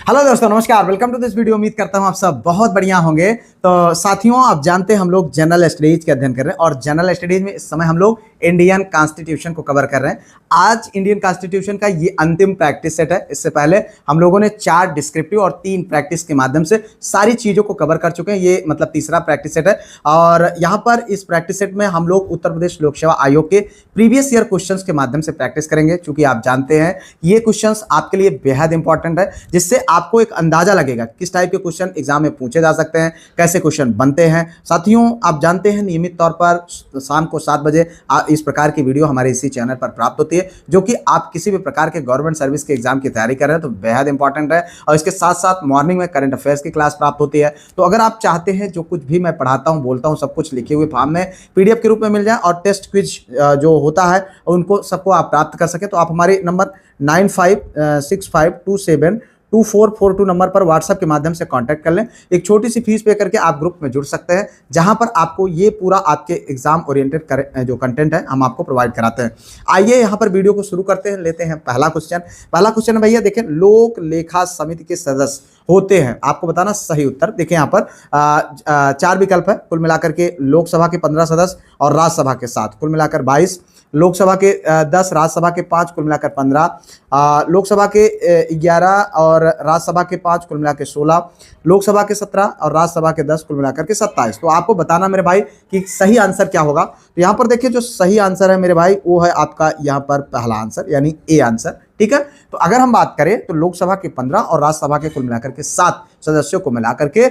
Hello दोस्तों, नमस्कार। Welcome to this video. उम्मीद करता हूं आप सब बहुत बढ़िया होंगे। तो साथियों, आप जानते हैं हम लोग जनरल स्टडीज के अध्ययन कर रहे हैं और जनरल स्टडीज में इस समय हम लोग इंडियन कॉन्स्टिट्यूशन को कवर कर रहे हैं। आज इंडियन कॉन्स्टिट्यूशन का ये अंतिम प्रैक्टिस सेट है। इससे पहले हम लोगों ने 4 डिस्क्रिप्टिव और 3 प्रैक्टिस के माध्यम से सारी चीजों को कवर कर चुके हैं। ये मतलब तीसरा प्रैक्टिस सेट है और यहाँ पर इस प्रैक्टिस सेट में हम लोग उत्तर प्रदेश लोक सेवा आयोग के प्रीवियस ईयर क्वेश्चंस के माध्यम से प्रैक्टिस करेंगे। चूंकि आप जानते हैं ये क्वेश्चंस आपके लिए बेहद इंपॉर्टेंट है, जिससे आपको एक अंदाजा लगेगा किस टाइप के क्वेश्चन एग्जाम में पूछे जा सकते हैं, कैसे क्वेश्चन बनते हैं। साथियों, आप जानते हैं नियमित तौर पर शाम को 7 बजे इस प्रकार की वीडियो हमारे इसी चैनल पर प्राप्त होती है, जो कि आप किसी भी प्रकार के गवर्नमेंट सर्विस के एग्जाम की तैयारी कर रहे हैं तो बेहद इंपॉर्टेंट है। और इसके साथ साथ मॉर्निंग में करंट अफेयर्स की क्लास प्राप्त होती है। तो अगर आप चाहते हैं जो कुछ भी मैं पढ़ाता हूं, बोलता हूं, सब कुछ लिखे हुए फॉर्म में पीडीएफ के रूप में मिल जाए और टेस्ट क्विज जो होता है उनको सबको आप प्राप्त कर सके, तो आप हमारे नंबर 9565272442 नंबर पर व्हाट्सएप के माध्यम से कांटेक्ट कर लें। एक छोटी सी फीस पे करके आप ग्रुप में जुड़ सकते हैं, जहां पर आपको ये पूरा आपके एग्जाम ओरिएंटेड जो कंटेंट है हम आपको प्रोवाइड कराते हैं। आइए यहां पर वीडियो को शुरू करते हैं। लेते हैं पहला क्वेश्चन है भैया, देखें, लोक लेखा समिति के सदस्य होते हैं। आपको बताना सही उत्तर। देखिए यहाँ पर 4 विकल्प है। कुल मिलाकर के लोकसभा के 15 सदस्य और राज्यसभा के 7, कुल मिलाकर 22। लोकसभा के 10, राज्यसभा के 5, कुल मिलाकर 15। लोकसभा के 11 और राज्यसभा के 5, कुल मिलाकर 16। लोकसभा के 17 और राज्यसभा के 10, कुल मिलाकर के 27। तो आपको बताना मेरे भाई कि सही आंसर क्या होगा। तो यहाँ पर देखिए जो सही आंसर है मेरे भाई वो है आपका यहाँ पर पहला आंसर, यानी ए आंसर। ठीक है, तो अगर हम बात करें तो लोकसभा के 15 और राज्यसभा के कुल मिलाकर के 7 सदस्यों को मिलाकर के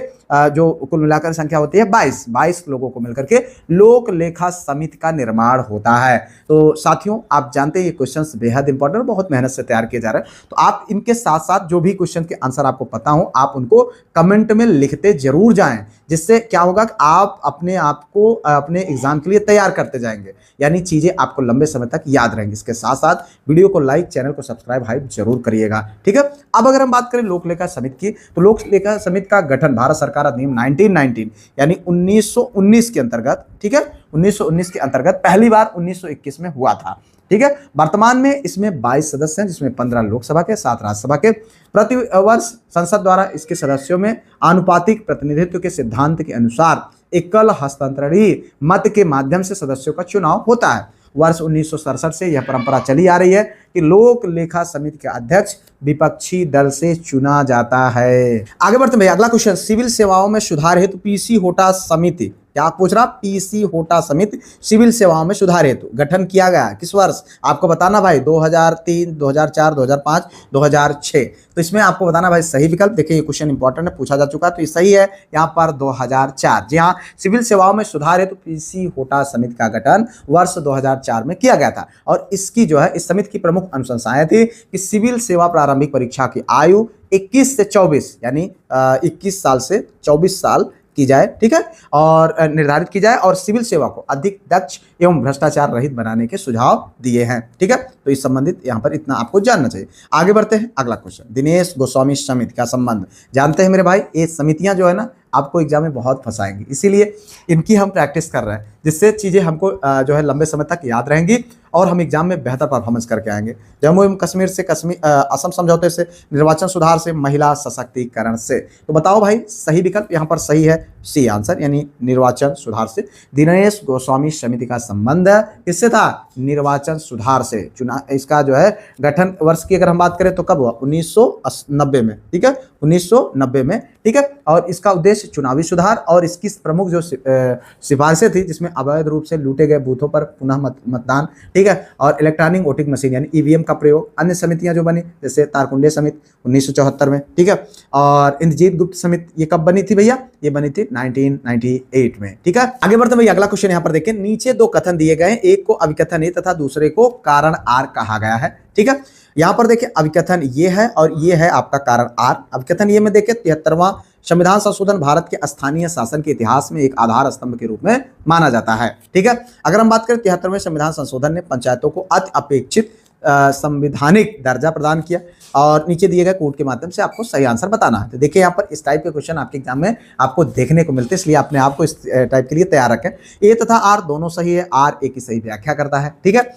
जो कुल मिलाकर संख्या होती है 22 लोगों को मिलकर के लोक लेखा समिति का निर्माण होता है। तो साथियों, आप जानते हैं ये क्वेश्चंस बेहद इंपॉर्टेंट, बहुत मेहनत से तैयार किए जा रहे हैं। तो आप इनके साथ साथ जो भी क्वेश्चन के आंसर आपको पता हो आप उनको कमेंट में लिखते जरूर जाएं, जिससे क्या होगा कि आप अपने आप को अपने एग्जाम के लिए तैयार करते जाएंगे, यानी चीजें आपको लंबे समय तक याद रहेंगी। इसके साथ साथ वीडियो को लाइक, चैनल को सब्सक्राइब हाई जरूर करिएगा। ठीक है, अब अगर हम बात करें लोक लेखा समिति की, तो लोक लेखा समिति का गठन भारत सरकार अधिनियम 1919 यानी 1919 के अंतर्गत, ठीक है, 1919 के अंतर्गत पहली बार 1921 में हुआ था। ठीक है, वर्तमान में इसमें 22 सदस्य हैं, जिसमें 15 लोकसभा के, 7 राज्यसभा के। प्रति वर्ष संसद द्वारा इसके सदस्यों में आनुपातिक प्रतिनिधित्व के सिद्धांत के अनुसार एकल हस्तांतरणीय मत के माध्यम से सदस्यों का चुनाव होता है। वर्ष 1967 से यह परंपरा चली आ रही है कि लोक लेखा समिति का अध्यक्ष विपक्षी दल से चुना जाता है। आगे बढ़ते हैं भैया, अगला क्वेश्चन, सिविल सेवाओं में सुधार हेतु पीसी होटा समिति, क्या पूछ रहा, पीसी होटा समिति सिविल सेवाओं में सुधार हेतु गठन किया गया किस वर्ष? आपको बताना भाई 2003, 2004, 2005, 2006। तो इसमें आपको बताना भाई सही विकल्प। देखिए ये क्वेश्चन इंपॉर्टेंट है, पूछा जा चुका है, तो ये सही है यहाँ पर 2004। जी हाँ, सिविल सेवाओं में सुधार हेतु पीसी होटा समिति का गठन वर्ष 2004 में किया गया था। और इसकी जो है इस समिति की प्रमुख अनुशंसाएं थी कि सिविल सेवा प्रारंभिक परीक्षा की आयु 21 से 24 यानी 21 साल से 24 साल की जाए, ठीक है, और निर्धारित की जाए, और सिविल सेवा को अधिक दक्ष एवं भ्रष्टाचार रहित बनाने के सुझाव दिए हैं। ठीक है, तो इस संबंधित यहाँ पर इतना आपको जानना चाहिए। आगे बढ़ते हैं, अगला क्वेश्चन, दिनेश गोस्वामी समिति का संबंध जानते हैं मेरे भाई। ये समितियां जो है ना आपको एग्जाम में बहुत फंसाएंगी, इसीलिए इनकी हम प्रैक्टिस कर रहे हैं, जिससे चीज़ें हमको जो है लंबे समय तक याद रहेंगी और हम एग्जाम में बेहतर परफॉर्मेंस करके आएंगे। जम्मू एवं कश्मीर से असम समझौते से, निर्वाचन सुधार से, महिला सशक्तिकरण से। तो बताओ भाई सही विकल्प यहाँ पर सही है सी आंसर, यानी निर्वाचन सुधार से। दिनेश गोस्वामी समिति का संबंध किससे था? निर्वाचन सुधार से। चुनाव इसका जो है गठन वर्ष की अगर हम बात करें तो कब हुआ? 1990 में। ठीक है, 1990 में। ठीक है, और इसका उद्देश्य चुनावी सुधार और इसकी प्रमुख जो सिफारिशें थी, जिसमें अवैध रूप से लूटे गए बूथों पर पुनः मतदान, ठीक है, और इलेक्ट्रॉनिक वोटिंग मशीन यानी ईवीएम का प्रयोग। अन्य समितियां जो बनी जैसे तारकुंडे समिति 1974 में, ठीक है, और इंद्रजीत गुप्त समिति ये कब बनी थी भैया? ये बनी थी 1998 में। ठीक है, आगे बढ़ते भैया, अगला क्वेश्चन यहाँ पर देखिए, नीचे 2 कथन दिए गए, एक को अभिकथन ए तथा दूसरे को कारण आर कहा गया है। ठीक है, यहाँ पर देखिए अभिकथन ये है और ये है आपका कारण आर। अभिकथन ये में देखिए 73वां संविधान संशोधन भारत के स्थानीय शासन के इतिहास में एक आधार स्तंभ के रूप में माना जाता है। ठीक है, अगर हम बात करें 73वें संविधान संशोधन ने पंचायतों को अति अपेक्षित संवैधानिक दर्जा प्रदान किया, और नीचे दिए गए कोड के माध्यम से आपको सही आंसर बताना है। तो देखिए यहाँ पर इस टाइप के क्वेश्चन आपके एग्जाम में आपको देखने को मिलते हैं, इसलिए अपने आप को इस टाइप के लिए तैयार रखें। ए तथा आर दोनों सही है, आर ए की सही व्याख्या करता है। ठीक है,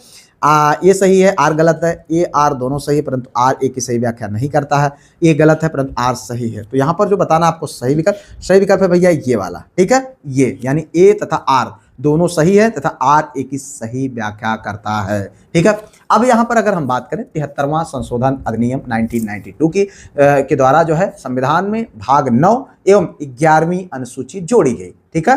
ये सही है, आर गलत है, ए आर दोनों सही है, परंतु आर ए की सही व्याख्या नहीं करता है। ए गलत है परंतु आर सही है। तो यहाँ पर जो बताना आपको सही विकल्प है भैया ये वाला, ठीक है, ये यानी ए तथा आर दोनों सही है तथा आर ए की सही व्याख्या करता है, ठीक है। अब यहाँ पर अगर हम बात करें 73वां संशोधन अधिनियम 1992 के द्वारा जो है संविधान में भाग 9 एवं 11वीं अनुसूची जोड़ी गई, ठीक है।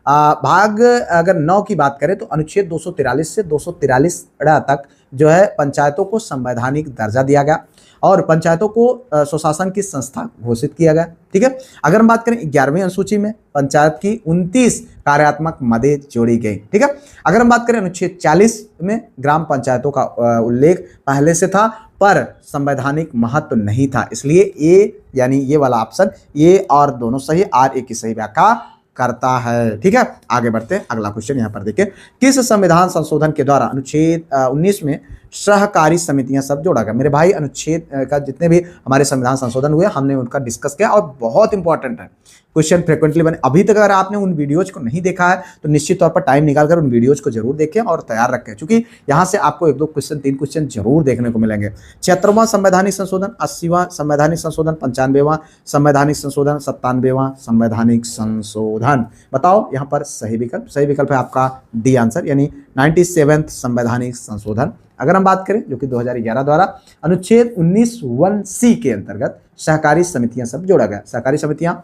भाग अगर 9 की बात करें तो अनुच्छेद 243 से 243 तक जो है पंचायतों को संवैधानिक दर्जा दिया गया और पंचायतों को स्वशासन की संस्था घोषित किया गया, ठीक है। अगर हम बात करें 11वीं अनुसूची में पंचायत की 29 कार्यात्मक मदें जोड़ी गई, ठीक है। अगर हम बात करें अनुच्छेद 40 में ग्राम पंचायतों का उल्लेख पहले से था पर संवैधानिक महत्व नहीं था, इसलिए ए यानी ये वाला ऑप्शन ए और दोनों सही, आर ए की सही व्याख्या करता है, ठीक है। आगे बढ़ते हैं, अगला क्वेश्चन यहाँ पर देखिए, किस संविधान संशोधन के द्वारा अनुच्छेद 19 में सहकारी समितियां सब जोड़ा गया। मेरे भाई अनुच्छेद का जितने भी हमारे संविधान संशोधन हुए हमने उनका डिस्कस किया और बहुत इंपॉर्टेंट है, क्वेश्चन फ्रिक्वेंटली बने। अभी तक अगर आपने उन वीडियोज को नहीं देखा है तो निश्चित तौर पर टाइम निकालकर उन वीडियोज को जरूर देखें और तैयार रखें, क्योंकि यहाँ से आपको 1-2 क्वेश्चन 3 क्वेश्चन जरूर देखने को मिलेंगे। 76वां संवैधानिक संशोधन, 80वां संवैधानिक संशोधन, 95वां संवैधानिक संशोधन, 97वां संवैधानिक संशोधन। बताओ यहाँ पर सही विकल्प है आपका डी आंसर, यानी 97वां संवैधानिक संशोधन। अगर हम बात करें जो कि 2011 द्वारा अनुच्छेद 19(1)(c) के अंतर्गत सहकारी समितियां सब जोड़ा गया। सहकारी समितियां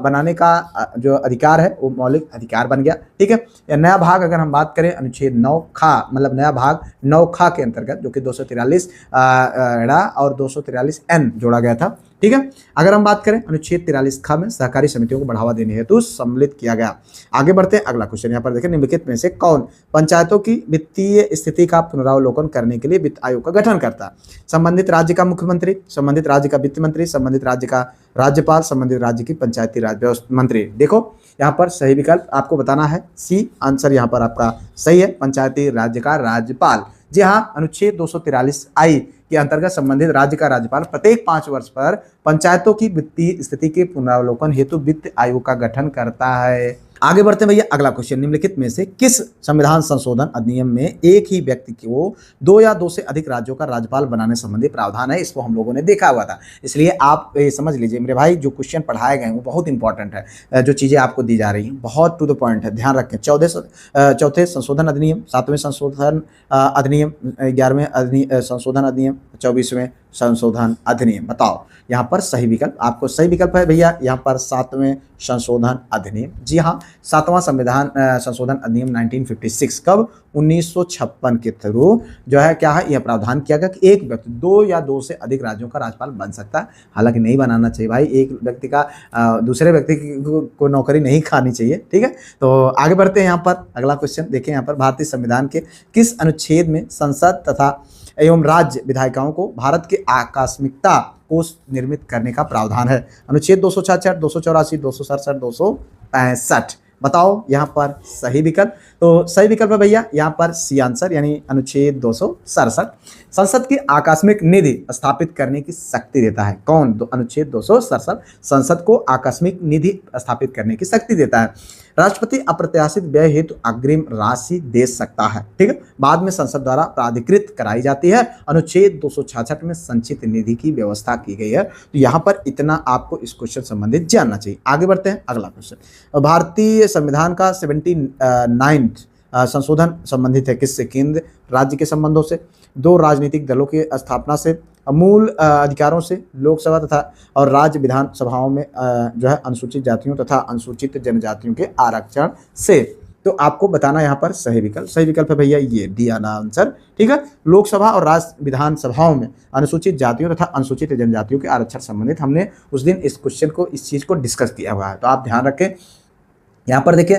बनाने का जो अधिकार है वो मौलिक अधिकार बन गया, ठीक है। या नया भाग अगर हम बात करें अनुच्छेद 9 खा मतलब नया भाग 9 खा के अंतर्गत जो कि 243 और 243 एन जोड़ा गया था, ठीक है। अगर हम बात करें अनुच्छेद 43 खा में सहकारी समितियों को बढ़ावा देने हेतु सम्मिलित किया गया। आगे बढ़ते हैं, अगला क्वेश्चन यहाँ पर देखें, निम्नलिखित में से कौन पंचायतों की वित्तीय स्थिति का पुनरावलोकन करने के लिए वित्त आयोग का गठन करता है। संबंधित राज्य का मुख्यमंत्री, संबंधित राज्य का वित्त मंत्री, संबंधित राज्य का राज्यपाल, संबंधित राज्य की पंचायती राज मंत्री। देखो यहाँ पर सही विकल्प आपको बताना है सी आंसर यहाँ पर आपका सही है, पंचायती राज्य का राज्यपाल। जी हाँ, अनुच्छेद 243(i) के अंतर्गत संबंधित राज्य का राज्यपाल प्रत्येक 5 वर्ष पर पंचायतों की वित्तीय स्थिति के पुनरावलोकन हेतु वित्त आयोग का गठन करता है। आगे बढ़ते हैं भैया, अगला क्वेश्चन, निम्नलिखित में से किस संविधान संशोधन अधिनियम में एक ही व्यक्ति को 2 या 2 से अधिक राज्यों का राज्यपाल बनाने संबंधी प्रावधान है। इसको हम लोगों ने देखा हुआ था, इसलिए आप ये समझ लीजिए मेरे भाई जो क्वेश्चन पढ़ाए गए वो बहुत इंपॉर्टेंट है, जो चीज़ें आपको दी जा रही हैं बहुत टू द पॉइंट है, ध्यान रखें। चौथे संशोधन अधिनियम, 7वें संशोधन अधिनियम, 11वें संशोधन अधिनियम, 24वें संशोधन अधिनियम। बताओ यहाँ पर सही विकल्प, आपको सही विकल्प है भैया यहाँ पर 7वें संशोधन अधिनियम। जी हाँ, 7वां संविधान संशोधन अधिनियम 1956 कब 1956 के थ्रू जो है क्या है यह प्रावधान किया गया कि एक व्यक्ति 2 या 2 से अधिक राज्यों का राज्यपाल बन सकता है। हालांकि नहीं बनाना चाहिए भाई, एक व्यक्ति का दूसरे व्यक्ति को नौकरी नहीं खानी चाहिए, ठीक है। तो आगे बढ़ते हैं, यहाँ पर अगला क्वेश्चन देखें, यहाँ पर भारतीय संविधान के किस अनुच्छेद में संसद तथा एवं राज्य विधायिकाओं को भारत के आकस्मिकता को निर्मित करने का प्रावधान है। अनुच्छेद 266, 284, 267, 265। बताओ यहाँ पर सही विकल्प, तो सही विकल्प है भैया यहाँ पर सी आंसर, यानी अनुच्छेद 267 संसद की आकस्मिक निधि स्थापित करने की शक्ति देता है। कौन? अनुच्छेद 267 संसद को आकस्मिक निधि स्थापित करने की शक्ति देता है। राष्ट्रपति अप्रत्याशित व्यय हेतु अग्रिम राशि दे सकता है, ठीक है, बाद में संसद द्वारा प्राधिकृत कराई जाती है। अनुच्छेद 266 में संचित निधि की व्यवस्था की गई है। तो यहाँ पर इतना आपको इस क्वेश्चन संबंधित जानना चाहिए। आगे बढ़ते हैं, अगला क्वेश्चन, भारतीय संविधान का 79 संशोधन संबंधित है किससे? केंद्र राज्य के संबंधों से, 2 राजनीतिक दलों की स्थापना से, मूल अधिकारों से, लोकसभा तथा और राज्य विधानसभाओं में जो है अनुसूचित जातियों तथा अनुसूचित जनजातियों के आरक्षण से। तो आपको बताना यहाँ पर सही विकल्प, सही विकल्प है भैया ये डी आंसर, ठीक है। लोकसभा और राज्य विधानसभाओं में अनुसूचित जातियों तथा अनुसूचित जनजातियों के आरक्षण संबंधित हमने उस दिन इस क्वेश्चन को, इस चीज़ को डिस्कस किया हुआ है, तो आप ध्यान रखें। यहाँ पर देखिए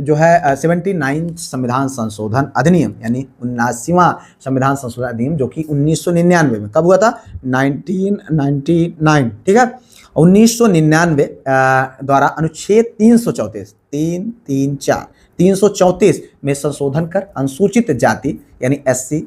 जो है 79 संविधान संशोधन अधिनियम यानी 79वां संविधान संशोधन अधिनियम जो कि 1999 में कब हुआ था? 1999, ठीक है। 1999 द्वारा अनुच्छेद 334 में संशोधन कर अनुसूचित जाति यानी SC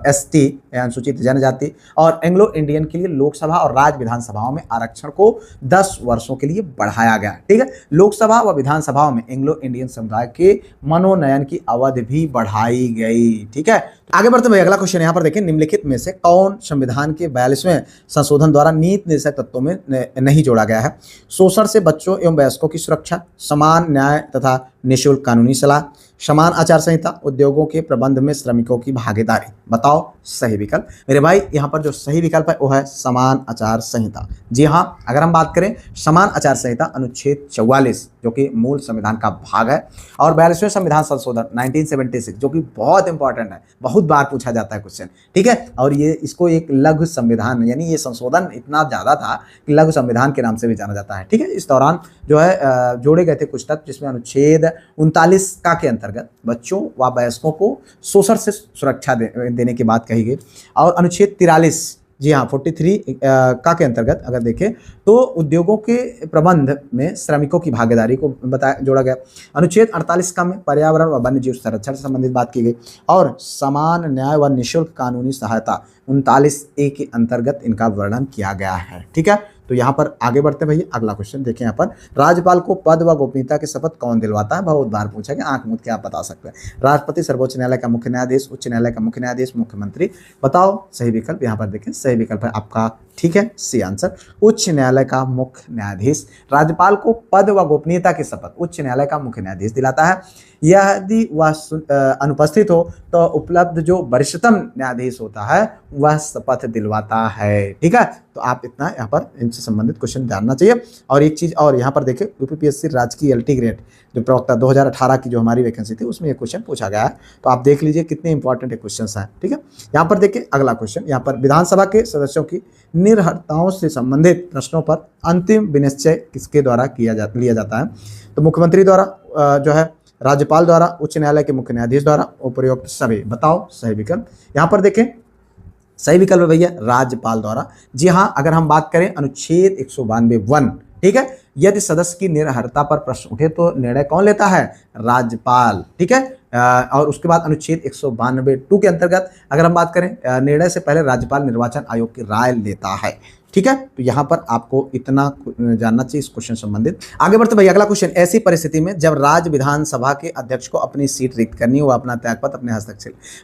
ST अनुसूचित जनजाति और एंग्लो इंडियन के लिए लोकसभा और राज्य विधानसभाओं में आरक्षण को 10 वर्षों के लिए बढ़ाया गया। ठीक है, लोकसभा व विधानसभाओं में एंग्लो इंडियन समुदाय के मनोनयन की अवधि भी बढ़ाई गई। ठीक है, आगे बढ़ते हुए अगला क्वेश्चन यहाँ पर देखें, निम्नलिखित में से कौन संविधान के 42वें संशोधन द्वारा नीति निर्देशक तत्वों में नहीं जोड़ा गया है? शोषण से बच्चों एवं वयस्कों की सुरक्षा, समान न्याय तथा निःशुल्क कानूनी सलाह, समान आचार संहिता, उद्योगों के प्रबंध में श्रमिकों की भागीदारी। बताओ सही विकल्प। मेरे भाई यहाँ पर जो सही विकल्प है वो है समान आचार संहिता। जी हाँ, अगर हम बात करें समान आचार संहिता अनुच्छेद 44 जो कि मूल संविधान का भाग है और 42वें संविधान संशोधन 1976 जो कि बहुत इंपॉर्टेंट है, बहुत बार पूछा जाता है क्वेश्चन। ठीक है, और ये इसको एक लघु संविधान यानी ये संशोधन इतना ज़्यादा था कि लघु संविधान के नाम से भी जाना जाता है। ठीक है, इस दौरान जो है जोड़े गए थे कुछ तत्व जिसमें अनुच्छेद 39 का के अंतर्गत बच्चों व वयस्कों को शोषण से सुरक्षा देने की बात कही गई और अनुच्छेद 43 जी हाँ 43 का के अंतर्गत अगर देखें तो उद्योगों के प्रबंध में श्रमिकों की भागीदारी को जोड़ा गया। अनुच्छेद 48 का में पर्यावरण व वन्य जीव संरक्षण से संबंधित बात की गई और समान न्याय व निःशुल्क कानूनी सहायता 39A के अंतर्गत इनका वर्णन किया गया है। ठीक है, तो यहाँ पर आगे बढ़ते हैं भैया, अगला क्वेश्चन देखें। यहाँ पर राज्यपाल को पद व गोपनीयता की शपथ कौन दिलवाता है? बहुत बार पूछा गया, आंख मूंद के आप बता सकते हैं। राष्ट्रपति, सर्वोच्च न्यायालय का मुख्य न्यायाधीश, उच्च न्यायालय का मुख्य न्यायाधीश, मुख्यमंत्री। बताओ सही विकल्प। यहाँ पर देखें सही विकल्प है आपका, ठीक है, सी आंसर, उच्च न्यायालय का मुख्य न्यायाधीश। राज्यपाल को पद व गोपनीयता की शपथ उच्च न्यायालय का मुख्य न्यायाधीश दिलाता है। यदि वह अनुपस्थित हो तो उपलब्ध जो वरिष्ठतम न्यायाधीश होता है वह शपथ दिलवाता है। ठीक है, तो आप इतना यहाँ पर इनसे संबंधित क्वेश्चन जानना चाहिए। और एक चीज़ और यहाँ पर देखिए, यूपीपीएससी राजकीय LT ग्रेड जो प्रवक्ता 2018 की जो हमारी वैकेंसी थी उसमें ये क्वेश्चन पूछा गया है, तो आप देख लीजिए कितने इंपॉर्टेंट क्वेश्चन हैं। ठीक है, यहाँ पर देखिए अगला क्वेश्चन, यहाँ पर विधानसभा के सदस्यों की निर्हरताओं से संबंधित प्रश्नों पर अंतिम विनिश्चय किसके द्वारा लिया जाता है? तो मुख्यमंत्री द्वारा जो है, राज्यपाल द्वारा, उच्च न्यायालय के मुख्य न्यायाधीश द्वारा, उपयुक्त सभी। बताओ सही विकल्प। यहाँ पर देखें सही विकल्प है भैया राज्यपाल द्वारा। जी हाँ, अगर हम बात करें अनुच्छेद 192(1), ठीक है, यदि सदस्य की निर्हरता पर प्रश्न उठे तो निर्णय कौन लेता है? राज्यपाल। ठीक है, और उसके बाद अनुच्छेद 192(2) के अंतर्गत अगर हम बात करें निर्णय से पहले राज्यपाल निर्वाचन आयोग की राय लेता है। ठीक है, तो यहाँ पर आपको इतना जानना चाहिए इस क्वेश्चन संबंधित। आगे बढ़ते भाई, अगला क्वेश्चन, ऐसी परिस्थिति में जब राज्य विधानसभा के अध्यक्ष को अपनी सीट रिक्त करनी हो, अपना त्यागपत्र अपने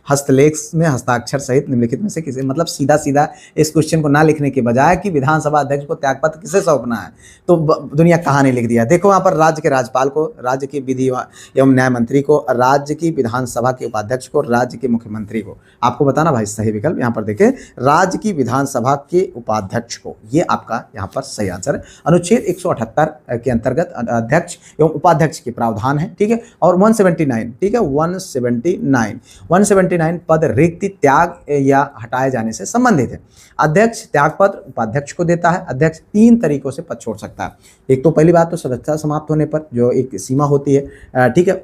हस्तलेख में हस्ताक्षर सहित निम्नलिखित में से किसे, मतलब सीधा सीधा इस क्वेश्चन को ना लिखने के बजाय कि विधानसभा अध्यक्ष को त्यागपत्र किसे सौंपना है, तो दुनिया कहानी लिख दिया। देखो यहाँ पर राज्य के राज्यपाल को, राज्य के विधि एवं न्याय मंत्री को, राज्य की विधानसभा के उपाध्यक्ष को, राज्य के मुख्यमंत्री को। आपको बताना भाई सही विकल्प। यहाँ पर देखें राज्य की विधानसभा के उपाध्यक्ष को, ये आपका यहाँ पर सही आंसर है। अनुच्छेद 178 के अंतर्गत अध्यक्ष एवं उपाध्यक्ष के प्रावधान है। ठीक है, और 179, ठीक है, 179 पद रिक्ति, त्याग या हटाए जाने से संबंधित है। अध्यक्ष त्यागपत्र उपाध्यक्ष को देता है। अध्यक्ष 3 तरीकों से पद छोड़ सकता है। एक तो पहली बात तो सदस्यता समाप्त होने पर जो एक सीमा होती है, ठीक है,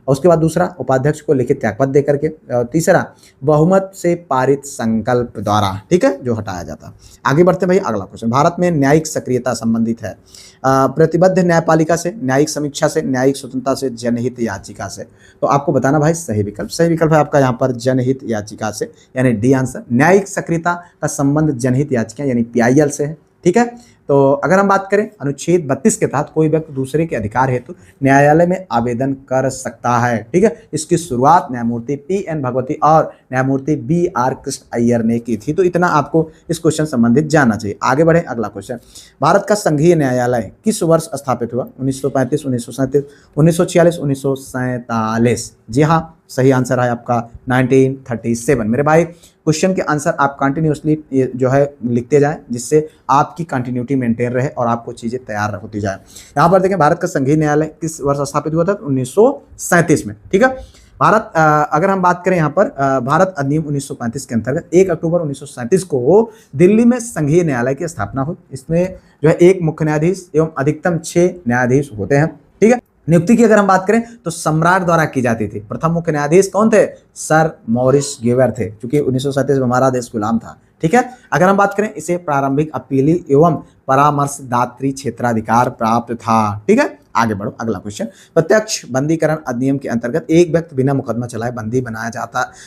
उसके बाद दूसरा उपाध्यक्ष को लिखित त्यागपत्र दे करके, तीसरा बहुमत से पारित संकल्प द्वारा, ठीक है, जो हटाया जाता है। आगे बढ़ते भाई, अगला क्वेश्चन, भारत में न्यायिक सक्रियता संबंधित है प्रतिबद्ध न्यायपालिका से, न्यायिक समीक्षा से, न्यायिक स्वतंत्रता से, जनहित याचिका से। तो आपको बताना भाई सही विकल्प। सही विकल्प है आपका यहाँ पर जनहित याचिका से, यानी डी आंसर। न्यायिक सक्रियता का संबंध जनहित याचिका यानी PIL से है। ठीक है, तो अगर हम बात करें अनुच्छेद 32 के तहत कोई व्यक्ति दूसरे के अधिकार हेतु न्यायालय में आवेदन कर सकता है। ठीक है, इसकी शुरुआत न्यायमूर्ति PN भगवती और न्यायमूर्ति BR कृष्ण अय्यर ने की थी। तो इतना आपको इस क्वेश्चन संबंधित जानना चाहिए। आगे बढ़े, अगला क्वेश्चन, भारत का संघीय न्यायालय किस वर्ष स्थापित हुआ? 1935, 1937, 1946, 1947। जी हाँ, सही आंसर है आपका 1937। मेरे भाई क्वेश्चन के आंसर आप कंटिन्यूसली जो है लिखते जाएं, जिससे आपकी कंटिन्यूटी मेंटेन रहे और आपको चीज़ें तैयार होती जाए। यहाँ पर देखें भारत का संघीय न्यायालय किस वर्ष स्थापित हुआ था? 1937 में। ठीक है, भारत अगर हम बात करें यहाँ पर भारत अधिनियम 1935 के अंतर्गत 1 अक्टूबर 1937 को दिल्ली में संघीय न्यायालय की स्थापना हुई। इसमें जो है 1 मुख्य न्यायाधीश एवं अधिकतम 6 न्यायाधीश होते हैं। ठीक है, नियुक्ति की अगर हम बात करें तो सम्राट द्वारा की जाती थी। प्रथम मुख्य न्यायाधीश कौन थे? सर मॉरिस गेवर थे, क्योंकि 1937 में हमारा देश गुलाम था। ठीक है, अगर हम बात करें इसे प्रारंभिक अपीली एवं परामर्शदात्री क्षेत्राधिकार प्राप्त था। ठीक है, आगे बढ़ो, अगला क्वेश्चन। प्रत्यक्ष बंदीकरण अधिनियम के अंतर्गत एक व्यक्ति बिना मुकदमा चलाए बंदी बनाया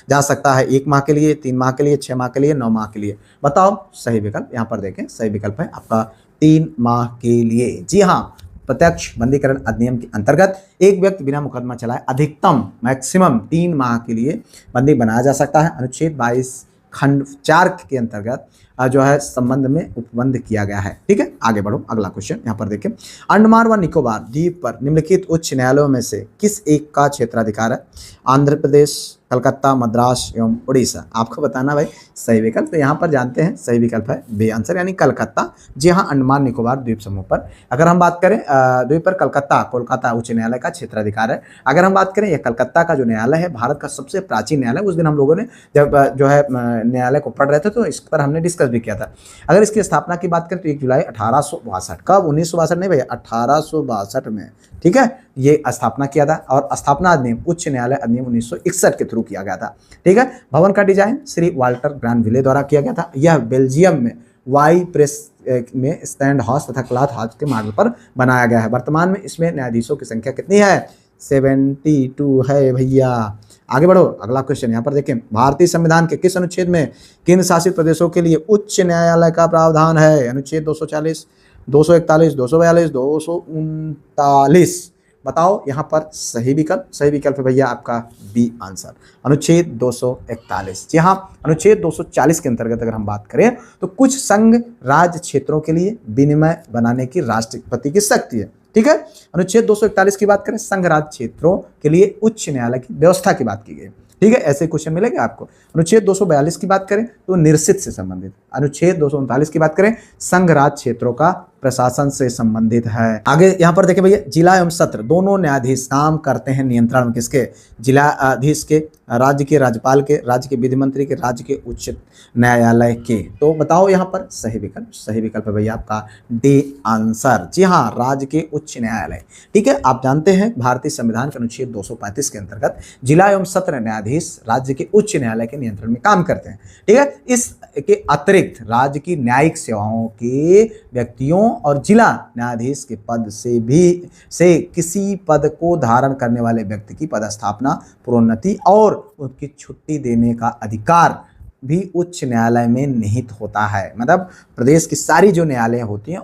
जा सकता है 1 माह के लिए, 3 माह के लिए, 6 माह के लिए, 9 माह के लिए। बताओ सही विकल्प। यहाँ पर देखें, सही विकल्प है आपका 3 माह के लिए। जी हाँ, प्रत्यक्ष बंदीकरण अधिनियम के अंतर्गत एक व्यक्ति बिना मुकदमा चलाए अधिकतम मैक्सिमम 3 माह के लिए बंदी बनाया जा सकता है। अनुच्छेद 22 खंड 4 के अंतर्गत जो है संबंध में उपबंध किया गया है। ठीक है, आगे बढ़ो, अगला क्वेश्चन यहाँ पर देखें। अंडमान व निकोबार द्वीप पर निम्नलिखित उच्च न्यायालयों में से किस एक का क्षेत्राधिकार है? आंध्र प्रदेश, कलकत्ता, मद्रास एवं उड़ीसा। आपको बताना भाई सही विकल्प। तो यहाँ पर जानते हैं सही विकल्प है बी आंसर, यानी कलकत्ता। जी हाँ, अंडमान निकोबार द्वीप समूह पर अगर हम बात करें द्वीप पर कलकत्ता, कोलकाता उच्च न्यायालय का क्षेत्राधिकार है। अगर हम बात करें यह कलकत्ता का जो न्यायालय है भारत का सबसे प्राचीन न्यायालय। उस दिन हम लोगों ने जब जो है न्यायालय को पढ़ रहे थे तो इस पर हमने डिस्कस भी किया था। अगर इसकी स्थापना की बात करें तो 1 जुलाई 1862, कब 1962 नहीं भैया, 1862 में, ठीक है, ये स्थापना किया था। और स्थापना अधिनियम उच्च न्यायालय अधिनियम 1961 के थ्रू किया गया था। ठीक है, भवन का डिजाइन श्री वाल्टर ग्रानविले द्वारा किया गया था। यह बेल्जियम में वाई प्रेस में स्टैंड हाउस तथा क्लॉथ हाउस के मॉडल पर बनाया गया है। वर्तमान में इसमें न्यायाधीशों की संख्या कितनी है? 72 है भैया। आगे बढ़ो, अगला क्वेश्चन यहाँ पर देखें। भारतीय संविधान के किस अनुच्छेद में केंद्र शासित प्रदेशों के लिए उच्च न्यायालय का प्रावधान है? अनुच्छेद 240, 241, 242, 239। बताओ यहाँ पर सही विकल्प। सही विकल्प है भैया आपका बी आंसर, अनुच्छेद 241। जी हाँ, अनुच्छेद 240 के अंतर्गत अगर हम बात करें तो कुछ संघ राज्य क्षेत्रों के लिए विनिमय बनाने की राष्ट्रपति की शक्ति है। ठीक है, अनुच्छेद 241 की बात करें, संघ राज्य क्षेत्रों के लिए उच्च न्यायालय की व्यवस्था की बात की गई। ठीक है, ऐसे क्वेश्चन मिलेंगे आपको। अनुच्छेद 242 की बात करें तो निर्सित से संबंधित। अनुच्छेद 239 की बात करें, संघ राज्य क्षेत्रों का प्रशासन से संबंधित है। आगे यहाँ पर देखिए भैया, जिला एवं सत्र दोनों न्यायाधीश काम करते हैं नियंत्रण में किसके? जिलाधीश के, राज्य के राज्यपाल के, राज्य के विधि मंत्री के, राज्य के उच्च न्यायालय के। तो बताओ यहाँ पर सही विकल्प। सही विकल्प है भैया आपका डी आंसर। जी हाँ, राज्य के उच्च न्यायालय। ठीक है, आप जानते हैं भारतीय संविधान के अनुच्छेद 235 के अंतर्गत जिला एवं सत्र न्यायाधीश राज्य के उच्च न्यायालय के नियंत्रण में काम करते हैं। ठीक है, इसके अतिरिक्त राज्य की न्यायिक सेवाओं के व्यक्तियों और जिला न्यायाधीश के पद से किसी पद को धारण करने वाले व्यक्ति की पदस्थापना, प्रोन्नति और उनकी छुट्टी देने का अधिकार भी उच्च न्यायालय में निहित होता है। मतलब प्रदेश की सारी जो न्यायालय होती हैं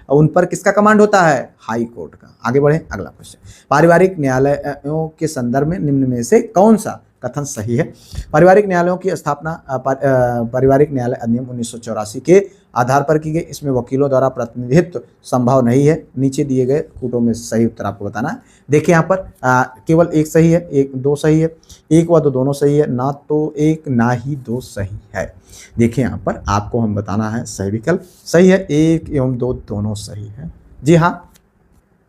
उन पर किसका कमांड होता है? हाई कोर्ट का। आगे बढ़े, अगला क्वेश्चन। पारिवारिक न्यायालयों के संदर्भ में निम्न में से कौन सा कथन सही है? पारिवारिक न्यायालयों की स्थापना पारिवारिक न्यायालय अधिनियम 1984 के आधार पर की गई। इसमें वकीलों द्वारा प्रतिनिधित्व संभव नहीं है। नीचे दिए गए कूटों में सही उत्तर आपको बताना है। देखिए यहाँ पर केवल एक सही है, एक दो सही है, एक व दो दोनों सही है, ना तो एक ना ही दो सही है। देखिए यहाँ पर आपको हम बताना है सही विकल्प। सही है, एक एवं दो दोनों सही है। जी हाँ,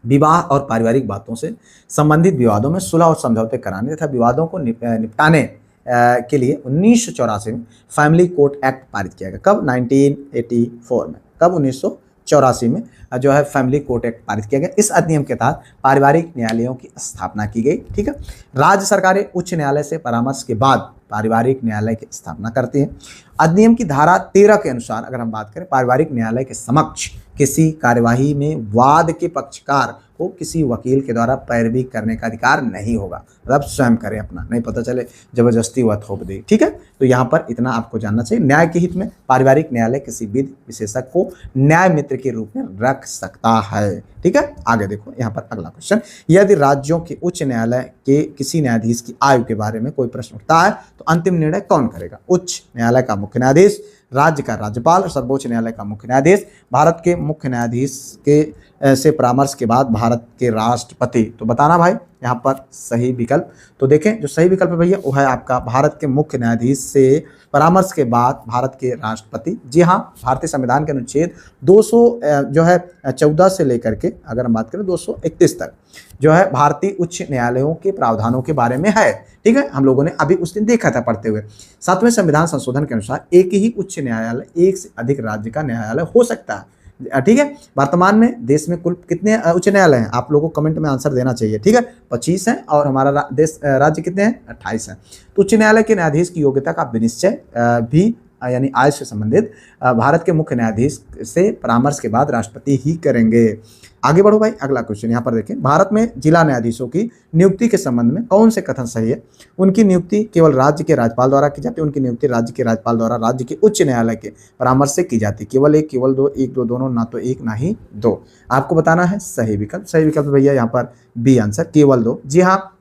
विवाह और पारिवारिक बातों से संबंधित विवादों में सुलह और समझौते कराने तथा विवादों को निपटाने के लिए 1984 में फैमिली कोर्ट एक्ट पारित किया गया। कब? 1984 में। कब? 1984 में जो है फैमिली कोर्ट एक्ट पारित किया गया। इस अधिनियम के तहत पारिवारिक न्यायालयों की स्थापना की गई। ठीक है, राज्य सरकारें उच्च न्यायालय से परामर्श के बाद पारिवारिक न्यायालय की स्थापना करती हैं। अधिनियम की धारा 13 के अनुसार अगर हम बात करें, पारिवारिक न्यायालय के समक्ष किसी कार्यवाही में वाद के पक्षकार को किसी वकील के द्वारा पैरवी करने का अधिकार नहीं होगा। मतलब स्वयं करें अपना, नहीं पता चले जबरदस्ती हुआ थोप दे। ठीक है, तो यहाँ पर इतना आपको जानना चाहिए। न्याय के हित में पारिवारिक न्यायालय किसी विधि विशेषज्ञ को न्याय मित्र के रूप में रख सकता है। ठीक है, आगे देखो यहाँ पर अगला क्वेश्चन। यदि राज्यों के उच्च न्यायालय के किसी न्यायाधीश की आयु के बारे में कोई प्रश्न उठता है तो अंतिम निर्णय कौन करेगा? उच्च न्यायालय का मुख्य न्यायाधीश, राज्य का राज्यपाल, सर्वोच्च न्यायालय का मुख्य न्यायाधीश, भारत के मुख्य न्यायाधीश के से परामर्श के बाद भारत के राष्ट्रपति। तो बताना भाई यहाँ पर सही विकल्प। तो देखें जो सही विकल्प है भैया वो है आपका भारत के मुख्य न्यायाधीश से परामर्श के बाद भारत के राष्ट्रपति। जी हाँ, भारतीय संविधान के अनुच्छेद 214 से लेकर के अगर हम बात करें 231 तक जो है भारतीय उच्च न्यायालयों के प्रावधानों के बारे में है। ठीक है, हम लोगों ने अभी उस दिन देखा था पढ़ते हुए। 7वें संविधान संशोधन के अनुसार एक ही उच्च न्यायालय एक से अधिक राज्य का न्यायालय हो सकता है। ठीक है, वर्तमान में देश में कुल कितने उच्च न्यायालय हैं? आप लोगों को कमेंट में आंसर देना चाहिए। ठीक है, 25 हैं और हमारा राज्य कितने हैं? 28 हैं। तो उच्च न्यायालय के न्यायाधीश की योग्यता का विनिश्चय भी यानी आय से संबंधित भारत के मुख्य न्यायाधीश से परामर्श के बाद राष्ट्रपति ही करेंगे। आगे बढ़ो भाई, अगला क्वेश्चन यहाँ पर देखें, भारत में जिला न्यायाधीशों की नियुक्ति के संबंध में कौन से कथन सही है? उनकी नियुक्ति केवल राज्य के राज्यपाल द्वारा की जाती है। उनकी नियुक्ति राज्य के राज्यपाल द्वारा राज्य के उच्च न्यायालय के परामर्श से की जाती है। केवल एक, केवल दो, एक दो, दोनों, ना तो एक ना ही दो। आपको बताना है सही विकल्प। सही विकल्प भैया यहाँ पर बी आंसर, केवल दो। जी हाँ,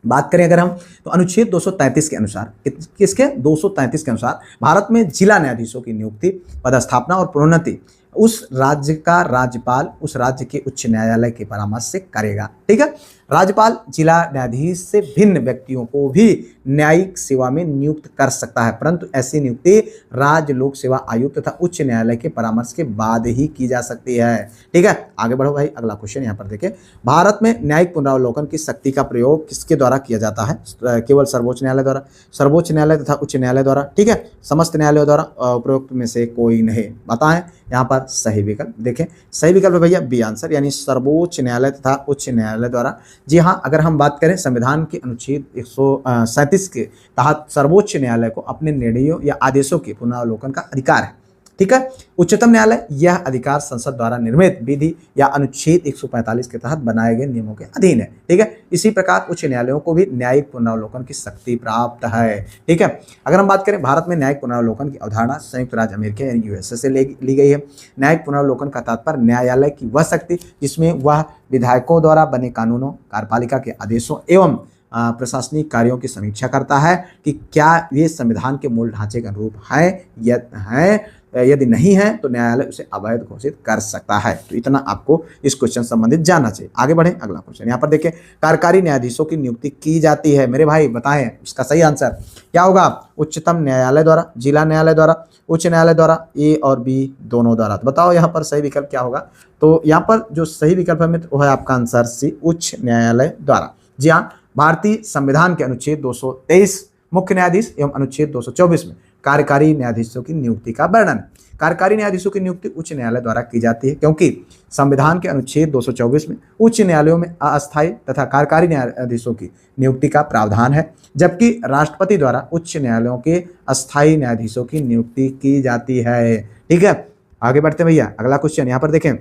बात करें अगर हम तो अनुच्छेद 233 के अनुसार, किसके 233 के अनुसार भारत में जिला न्यायाधीशों की नियुक्ति, पदस्थापना और प्रोन्नति उस राज्य का राज्यपाल उस राज्य के उच्च न्यायालय के परामर्श से करेगा। ठीक है, राज्यपाल जिला न्यायाधीश से भिन्न व्यक्तियों को भी न्यायिक सेवा में नियुक्त कर सकता है, परंतु ऐसी नियुक्ति राज्य लोक सेवा आयोग तथा उच्च न्यायालय के परामर्श के बाद ही की जा सकती है। ठीक है, आगे बढ़ो भाई, अगला क्वेश्चन यहाँ पर देखें, भारत में न्यायिक पुनरावलोकन की शक्ति का प्रयोग किसके द्वारा किया जाता है? केवल सर्वोच्च न्यायालय द्वारा, सर्वोच्च न्यायालय तथा उच्च न्यायालय द्वारा। ठीक है, समस्त न्यायालयों द्वारा, उपरोक्त में से कोई नहीं। बताएं यहाँ पर सही विकल्प। देखें सही विकल्प है भैया बी आंसर, यानी सर्वोच्च न्यायालय तथा उच्च न्यायालय द्वारा। जी हाँ, अगर हम बात करें संविधान के अनुच्छेद 137 के तहत सर्वोच्च न्यायालय को अपने निर्णयों या आदेशों के पुनरावलोकन का अधिकार है। ठीक है, उच्चतम न्यायालय यह अधिकार संसद द्वारा निर्मित विधि या अनुच्छेद 145 के तहत बनाए गए नियमों के अधीन है। ठीक है, इसी प्रकार उच्च न्यायालयों को भी न्यायिक पुनरावलोकन की शक्ति प्राप्त है। ठीक है, अगर हम बात करें भारत में न्यायिक पुनरावलोकन की अवधारणा संयुक्त राज्य अमेरिका यानी यूएसए से ली गई है। न्यायिक पुनरावलोकन का तात्पर्य न्यायालय की वह शक्ति जिसमें वह विधायकों द्वारा बने कानूनों, कार्यपालिका के आदेशों एवं प्रशासनिक कार्यों की समीक्षा करता है कि क्या वे संविधान के मूल ढांचे के अनुरूप है। यदि नहीं है तो न्यायालय उसे अवैध घोषित कर सकता है। तो इतना आपको इस क्वेश्चन संबंधित जानना चाहिए। आगे बढ़ें, अगला क्वेश्चन यहाँ पर देखें, कार्यकारी न्यायाधीशों की नियुक्ति की जाती है। मेरे भाई बताएं इसका सही आंसर क्या होगा? उच्चतम न्यायालय द्वारा, जिला न्यायालय द्वारा, उच्च न्यायालय द्वारा, ए और बी दोनों द्वारा। तो बताओ यहाँ पर सही विकल्प क्या होगा? तो यहाँ पर जो सही विकल्प है मित्र वो है आपका आंसर सी, उच्च न्यायालय द्वारा। जी हाँ, भारतीय संविधान के अनुच्छेद 223 मुख्य न्यायाधीश एवं अनुच्छेद 224 में कार्यकारी न्यायाधीशों की नियुक्ति का वर्णन। कार्यकारी न्यायाधीशों की नियुक्ति उच्च न्यायालय द्वारा की जाती है, क्योंकि संविधान के अनुच्छेद 224 में उच्च न्यायालयों में अस्थायी तथा कार्यकारी न्यायाधीशों की नियुक्ति का प्रावधान है, जबकि राष्ट्रपति द्वारा उच्च न्यायालयों के अस्थायी न्यायाधीशों की नियुक्ति की जाती है। ठीक है, आगे बढ़ते भैया, अगला क्वेश्चन यहाँ पर देखें,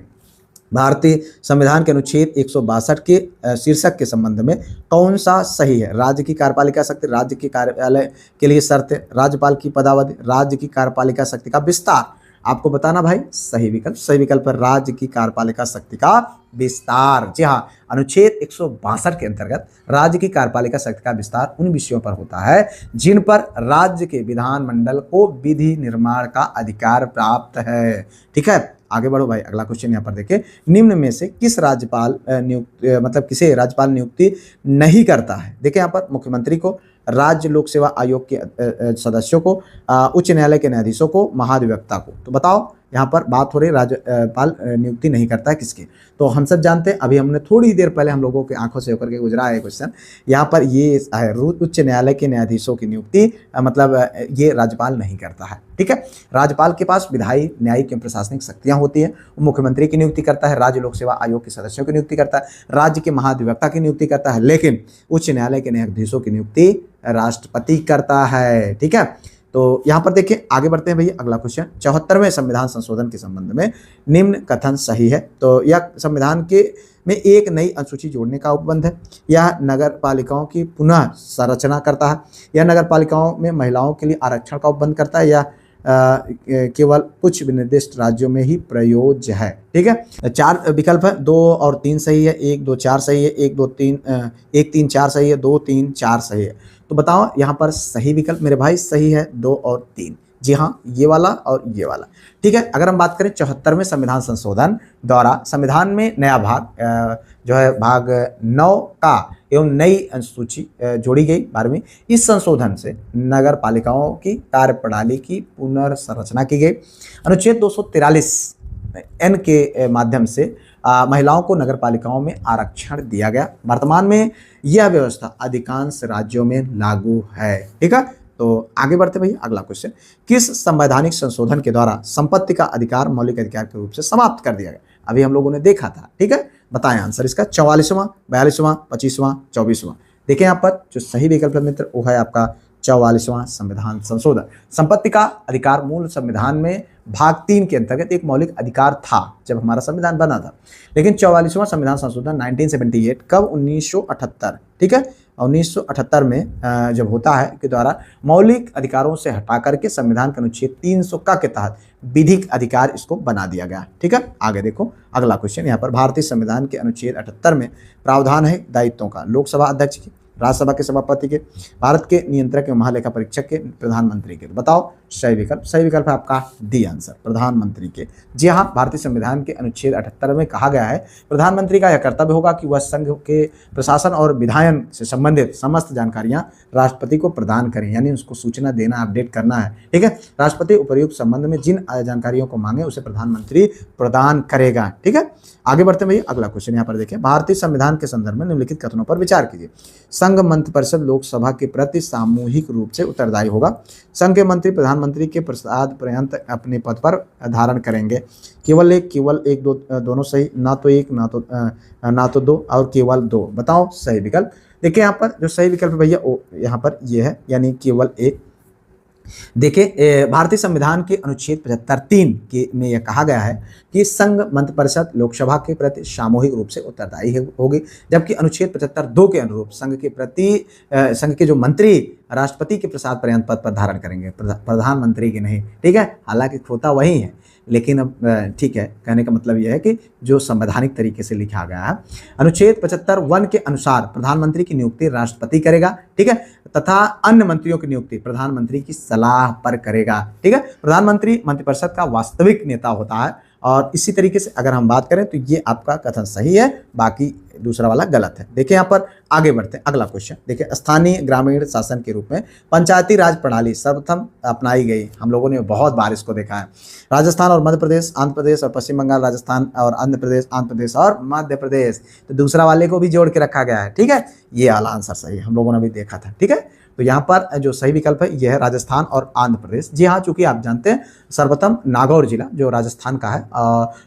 भारतीय संविधान के अनुच्छेद 162 के शीर्षक के संबंध में कौन सा सही है? राज्य की कार्यपालिका शक्ति, राज्य की कार्यालय के लिए शर्तें, राज्यपाल की पदावधि, राज्य की कार्यपालिका शक्ति का विस्तार। आपको बताना भाई सही विकल्प। सही विकल्प है राज्य की कार्यपालिका शक्ति का विस्तार। जी हाँ, अनुच्छेद 162 के अंतर्गत राज्य की कार्यपालिका शक्ति का विस्तार उन विषयों पर होता है जिन पर राज्य के विधानमंडल को विधि निर्माण का अधिकार प्राप्त है। ठीक है, आगे बढ़ो भाई, अगला क्वेश्चन यहाँ पर देखिए, निम्न में से किस राज्यपाल किसे राज्यपाल नियुक्ति नहीं करता है? देखिए यहाँ पर मुख्यमंत्री को, राज्य लोक सेवा आयोग के सदस्यों को, उच्च न्यायालय के न्यायाधीशों को, महाधिवक्ता को। तो बताओ यहाँ पर बात हो रही राज्यपाल नियुक्ति नहीं करता है किसकी? तो हम सब जानते हैं, अभी हमने थोड़ी देर पहले हम लोगों के आंखों से होकर के गुजरा है क्वेश्चन। यहाँ पर ये है उच्च न्यायालय के न्यायाधीशों की नियुक्ति ये राज्यपाल नहीं करता है। ठीक है, राज्यपाल के पास विधायी, न्यायिक एवं प्रशासनिक शक्तियां होती हैं। मुख्यमंत्री की नियुक्ति करता है, राज्य लोक सेवा आयोग के सदस्यों की नियुक्ति करता है, राज्य के महाधिवक्ता की नियुक्ति करता है, लेकिन उच्च न्यायालय के न्यायाधीशों की नियुक्ति राष्ट्रपति करता है। ठीक है, तो यहाँ पर देखिए, आगे बढ़ते हैं भैया, अगला क्वेश्चन, 74वें संविधान संशोधन के संबंध में निम्न कथन सही है? तो यह संविधान के में एक नई अनुसूची जोड़ने का उपबंध है, यह नगर पालिकाओं की पुनः संरचना करता है, यह नगर पालिकाओं में महिलाओं के लिए आरक्षण का उपबंध करता है, या केवल कुछ निर्दिष्ट राज्यों में ही प्रयोज्य है। ठीक है, 4 विकल्प है, 2 और 3 सही है, 1 2 4 सही है, 1 3 4 सही है, 2 3 4 सही है। तो बताओ यहाँ पर सही विकल्प मेरे भाई सही है 2 और 3। जी हाँ, ये वाला और ये वाला। ठीक है, अगर हम बात करें 74वें संविधान संशोधन द्वारा संविधान में नया भाग जो है भाग 9 का एवं नई अनुसूची जोड़ी गई 12वीं। इस संशोधन से नगर पालिकाओं की कार्यप्रणाली की पुनर्संरचना की गई। अनुच्छेद 243 एन के माध्यम से महिलाओं को नगर पालिकाओं में आरक्षण दिया गया। वर्तमान में यह व्यवस्था अधिकांश राज्यों में लागू है। ठीक है, तो आगे बढ़ते भैया, अगला क्वेश्चन, किस संवैधानिक संशोधन के द्वारा संपत्ति का अधिकार मौलिक अधिकार के रूप से समाप्त कर दिया गया? अभी हम लोगों ने देखा था। ठीक है, बताएं आंसर इसका। 44वां, 42वां, 25वां, 24वां। देखिए यहाँ पर जो सही विकल्प है मित्र वो है आपका 44वां संविधान संशोधन। संपत्ति का अधिकार मूल संविधान में भाग 3 के अंतर्गत एक मौलिक अधिकार था जब हमारा संविधान बना था, लेकिन 44वां संविधान संशोधन 1978 कब 1978, ठीक है, 1978 में जब होता है के द्वारा मौलिक अधिकारों से हटा करके संविधान के अनुच्छेद 300 का के तहत विधिक अधिकार इसको बना दिया गया। ठीक है, आगे देखो अगला क्वेश्चन। यहाँ पर भारतीय संविधान के अनुच्छेद 78 में प्रावधान है दायित्वों का, लोकसभा अध्यक्ष की, राज्यसभा के सभापति के, भारत के नियंत्रक एवं महालेखा परीक्षक के, प्रधानमंत्री के। बताओ सही विकल्प। सही विकल्प है आपका डी आंसर, प्रधानमंत्री के। जी हाँ, भारतीय संविधान के अनुच्छेद 78 में कहा गया है प्रधानमंत्री का यह कर्तव्य होगा कि वह संघ के प्रशासन और विधायन से संबंधित समस्त जानकारियां राष्ट्रपति को प्रदान करें, यानी उसको सूचना देना, अपडेट करना है। ठीक है, राष्ट्रपति उपर्युक्त संबंध में जिन जानकारियों को मांगे उसे प्रधानमंत्री प्रदान करेगा। ठीक है, आगे बढ़ते हैं भैया, अगला क्वेश्चन यहाँ पर देखें। भारतीय संविधान के संदर्भ में निम्नलिखित कथनों पर विचार कीजिए। संघ मंत्रिपरिषद लोकसभा के प्रति सामूहिक रूप से उत्तरदायी होगा। संघ के मंत्री प्रधानमंत्री के प्रसाद पर्यंत अपने पद पर धारण करेंगे। केवल एक दोनों सही, ना तो एक ना तो दो और केवल दो। बताओ सही विकल्प। देखिए यहाँ पर जो सही विकल्प भैया यहाँ पर ये है, यानी केवल एक। देखिए भारतीय संविधान के अनुच्छेद 75(3) के में यह कहा गया है कि संघ मंत्रिपरिषद लोकसभा के प्रति सामूहिक रूप से उत्तरदायी होगी, जबकि अनुच्छेद 75(2) के अनुरूप संघ के जो मंत्री राष्ट्रपति के प्रसाद पर्यंत पद पर धारण करेंगे, प्रधानमंत्री के नहीं। ठीक है, हालांकि खोता वही है, लेकिन अब ठीक है, कहने का मतलब यह है कि जो संवैधानिक तरीके से लिखा गया है। अनुच्छेद 75(1) के अनुसार प्रधानमंत्री की नियुक्ति राष्ट्रपति करेगा, ठीक है, तथा अन्य मंत्रियों की नियुक्ति प्रधानमंत्री की सलाह पर करेगा। ठीक है, प्रधानमंत्री मंत्रिपरिषद का वास्तविक नेता होता है। और इसी तरीके से अगर हम बात करें तो ये आपका कथन सही है, बाकी दूसरा वाला गलत है। देखिए यहाँ पर आगे बढ़ते हैं, अगला क्वेश्चन देखिए। स्थानीय ग्रामीण शासन के रूप में पंचायती राज प्रणाली सर्वप्रथम अपनाई गई। हम लोगों ने बहुत बार इसको देखा है। राजस्थान और मध्य प्रदेश, आंध्र प्रदेश और पश्चिम बंगाल, राजस्थान और आंध्र प्रदेश और मध्य प्रदेश, तो दूसरा वाले को भी जोड़ के रखा गया है। ठीक है, ये वाला आंसर सही है, हम लोगों ने भी देखा था। ठीक है, तो यहाँ पर जो सही विकल्प है यह है राजस्थान और आंध्र प्रदेश। जी हाँ, चूंकि आप जानते हैं सर्वप्रथम नागौर जिला जो राजस्थान का है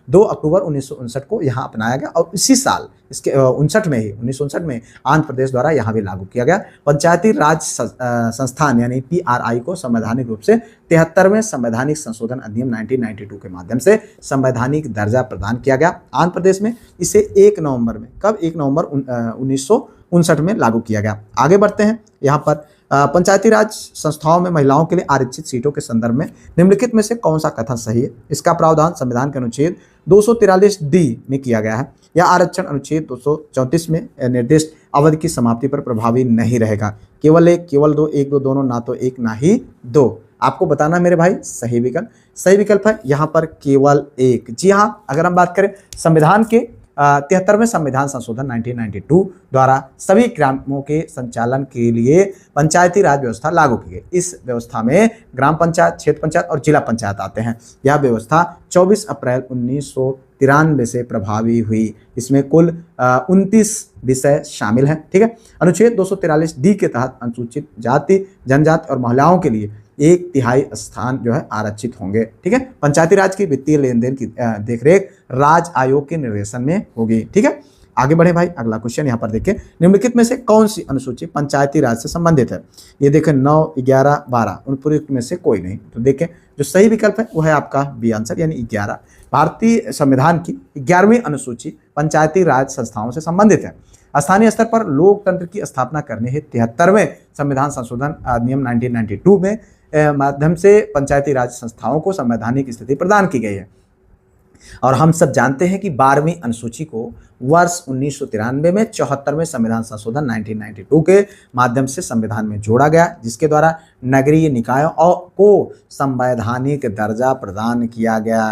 2 अक्टूबर 1959 को यहाँ अपनाया गया, और इसी साल इसके 1959 में आंध्र प्रदेश द्वारा यहाँ भी लागू किया गया। पंचायती राज संस्थान यानी PRI को संवैधानिक रूप से 73वें संवैधानिक संशोधन अधिनियम 1992 के माध्यम से संवैधानिक दर्जा प्रदान किया गया। आंध्र प्रदेश में इसे 1 नवंबर में, कब 1 नवंबर 1959 में लागू किया गया। आगे बढ़ते हैं, यहाँ पर पंचायती राज संस्थाओं में महिलाओं के लिए आरक्षित सीटों के संदर्भ में निम्नलिखित में से कौन सा कथन सही है। इसका प्रावधान संविधान के अनुच्छेद 243D में किया गया है। यह आरक्षण अनुच्छेद 234 में निर्दिष्ट अवधि की समाप्ति पर प्रभावी नहीं रहेगा। केवल एक, केवल दो, एक दो दोनों, ना तो एक ना ही दो। आपको बताना मेरे भाई सही विकल्प। सही विकल्प है यहाँ पर केवल एक। जी हाँ, अगर हम बात करें संविधान के 73वें संविधान संशोधन 1992 द्वारा सभी ग्रामों के संचालन के लिए पंचायती राज व्यवस्था लागू की गई। इस व्यवस्था में ग्राम पंचायत, क्षेत्र पंचायत और जिला पंचायत आते हैं। यह व्यवस्था 24 अप्रैल 1993 से प्रभावी हुई। इसमें कुल 29 विषय शामिल हैं। ठीक है, अनुच्छेद 243D के तहत अनुसूचित जाति, जनजाति और महिलाओं के लिए 1/3 स्थान जो है आरक्षित होंगे। ठीक है, पंचायती राज की वित्तीय लेन देन की देखरेख राज्य आयोग के निर्देशन में होगी। ठीक है, आगे बढ़े भाई, अगला क्वेश्चन यहाँ पर देखिए। निम्नलिखित में से कौन सी अनुसूची पंचायती राज से संबंधित है। ये देखें 9, 11, 12, उन पूर्वोक्त में से कोई नहीं। तो देखें जो सही विकल्प है वो है आपका बी आंसर, यानी 11। भारतीय संविधान की 11वीं अनुसूची पंचायती राज संस्थाओं से संबंधित है। स्थानीय स्तर पर लोकतंत्र की स्थापना करने हेतु 73वें संविधान संशोधन अधिनियम 1992 में माध्यम से पंचायती राज संस्थाओं को संवैधानिक स्थिति प्रदान की गई है। और हम सब जानते हैं कि 12वीं अनुसूची को वर्ष 1993 में 74वें संविधान संशोधन 1992 के माध्यम से संविधान में जोड़ा गया, जिसके द्वारा नगरीय निकायों को संवैधानिक दर्जा प्रदान किया गया।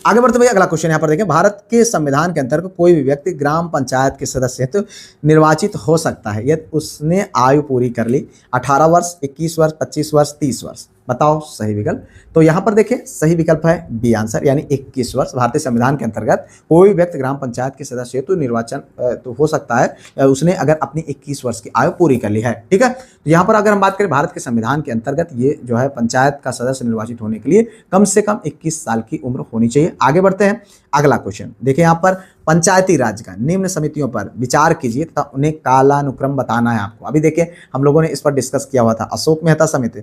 आगे बढ़ते हुए अगला क्वेश्चन यहाँ पर देखें। भारत के संविधान के अंतर्गत कोई भी व्यक्ति ग्राम पंचायत के सदस्य हेतु निर्वाचित हो सकता है यदि उसने आयु पूरी कर ली 18 वर्ष, 21 वर्ष, 25 वर्ष, 30 वर्ष। बताओ सही विकल्प। तो यहाँ पर देखें सही विकल्प है बी आंसर, यानी 21 वर्ष। भारतीय संविधान के अंतर्गत कोई व्यक्ति ग्राम पंचायत के सदस्य हेतु निर्वाचन तो हो सकता है उसने अगर अपनी 21 वर्ष की आयु पूरी कर ली है। ठीक है, तो यहाँ पर अगर हम बात करें भारत के संविधान के अंतर्गत ये जो है पंचायत का सदस्य निर्वाचित होने के लिए कम से कम 21 साल की उम्र होनी चाहिए। आगे बढ़ते हैं, अगला क्वेश्चन देखिए। यहाँ पर पंचायती राज का निम्न समितियों पर विचार कीजिए तथा उन्हें कालानुक्रम बताना है आपको। अभी देखिए हम लोगों ने इस पर डिस्कस किया हुआ था। अशोक मेहता समिति,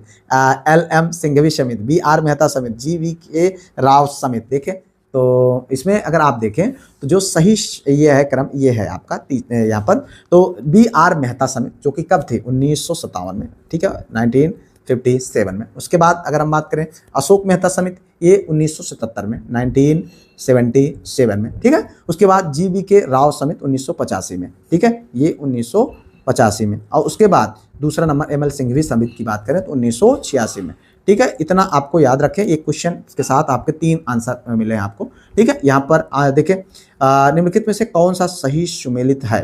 LM सिंघवी समिति, BR मेहता समिति, GVK राव समिति। देखें तो इसमें अगर आप देखें तो जो सही ये है क्रम ये है आपका यहाँ पर, तो BR मेहता समिति जो कि कब थे 1957 में, ठीक है, 1957 में। उसके बाद अगर हम बात करें अशोक मेहता समिति, ये 1977 में, 1977 में, ठीक है। उसके बाद GVK राव समिति 1985 में, ठीक है, ये 1985 में। और उसके बाद दूसरा नंबर ML सिंघवी समिति की बात करें तो 1986 में, ठीक है। इतना आपको याद रखें। एक क्वेश्चन के साथ आपके 3 आंसर मिले हैं आपको, ठीक है। यहाँ पर देखें निम्नलिखित में से कौन सा सही सुमेलित है,